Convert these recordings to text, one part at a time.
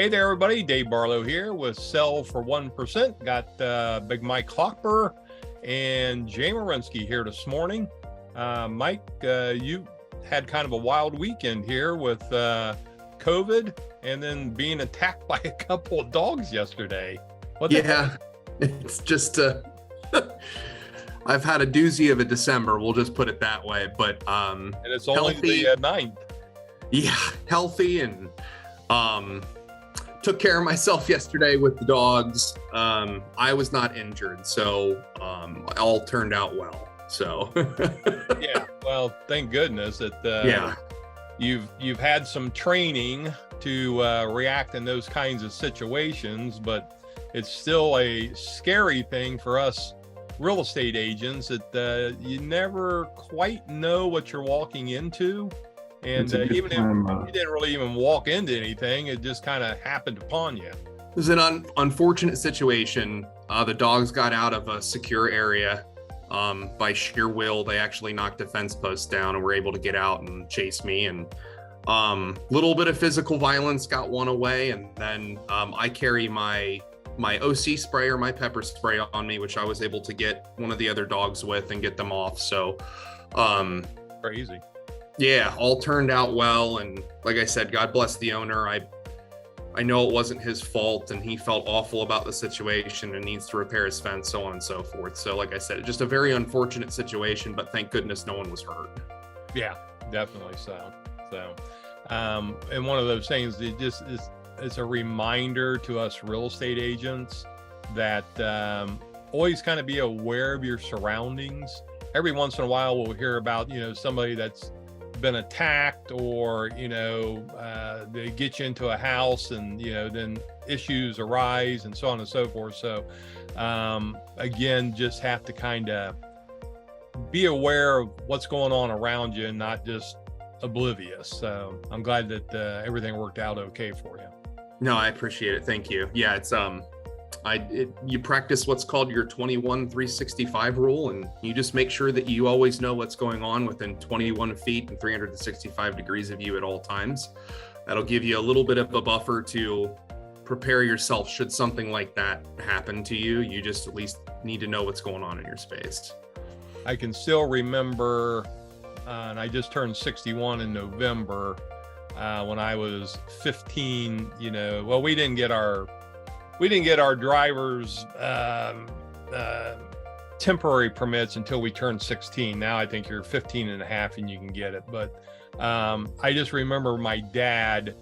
Hey there, everybody. Dave Barlow here with Sell for 1%. Got Big Mike Hochber and Jay Marinsky here this morning. Mike, you had kind of a wild weekend here with COVID and then being attacked by a couple of dogs yesterday. It's just I've had a doozy of a December, we'll just put it that way. But and it's only healthy, the 9th. Yeah, healthy and took care of myself yesterday with the dogs. I was not injured, so all turned out well. So yeah, well, thank goodness that you've had some training to react in those kinds of situations, but it's still a scary thing for us real estate agents that you never quite know what you're walking into. And even if you didn't really even walk into anything, it just kind of happened upon you. It was an unfortunate situation. The dogs got out of a secure area by sheer will. They actually knocked a fence post down and were able to get out and chase me. And little bit of physical violence got one away. And then I carry my OC spray or my pepper spray on me, which I was able to get one of the other dogs with and get them off. So crazy. Yeah, all turned out well. And like I said, God bless the owner. I know it wasn't his fault and he felt awful about the situation and needs to repair his fence, so on and so forth. So like I said, just a very unfortunate situation, but thank goodness no one was hurt. Yeah, definitely so. And one of those things that just it's a reminder to us real estate agents that always kind of be aware of your surroundings. Every once in a while we'll hear about, somebody that's been attacked or they get you into a house and then issues arise and so on and so forth. So again, just have to kind of be aware of what's going on around you and not just oblivious. So I'm glad that everything worked out okay for you. No, I appreciate it. Thank you. Yeah, it's you practice what's called your 21-365 rule, and you just make sure that you always know what's going on within 21 feet and 365 degrees of you at all times. That'll give you a little bit of a buffer to prepare yourself should something like that happen to you. You just at least need to know what's going on in your space. I can still remember, and I just turned 61 in November, when I was 15, we didn't get our driver's temporary permits until we turned 16. Now I think you're 15 and a half and you can get it. But I just remember my dad,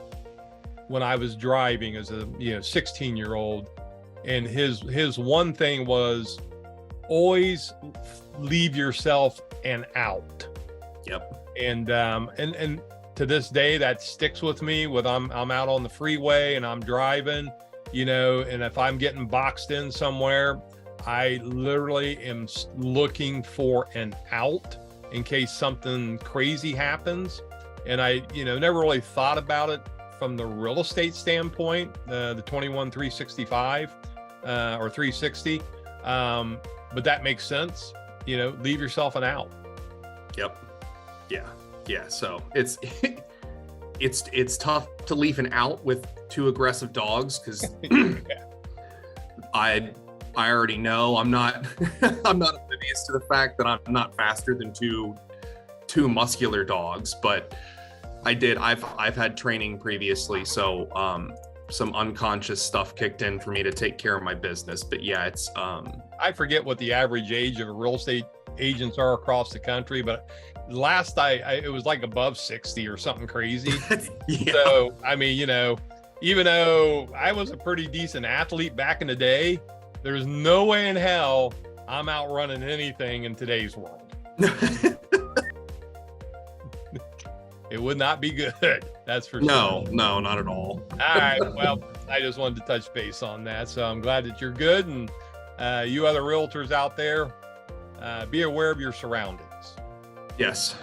when I was driving as a 16-year-old, and his one thing was always leave yourself an out. Yep. And to this day that sticks with me. I'm out on the freeway and I'm driving, and if I'm getting boxed in somewhere, I literally am looking for an out in case something crazy happens. And I, never really thought about it from the real estate standpoint, the 21-365 or 360. But that makes sense. Leave yourself an out. Yep. Yeah. So it's tough to leave an out with two aggressive dogs because I already know I'm not oblivious to the fact that I'm not faster than two muscular dogs, but I've had training previously, so some unconscious stuff kicked in for me to take care of my business. But yeah, it's I forget what the average age of real estate agents are across the country, but last it was like above 60 or something crazy. Yeah. So I mean, even though I was a pretty decent athlete back in the day, there's no way in hell I'm outrunning anything in today's world. It would not be good. That's for sure. No, not at all. All right. Well, I just wanted to touch base on that. So I'm glad that you're good. And you other realtors out there, be aware of your surroundings. Yes.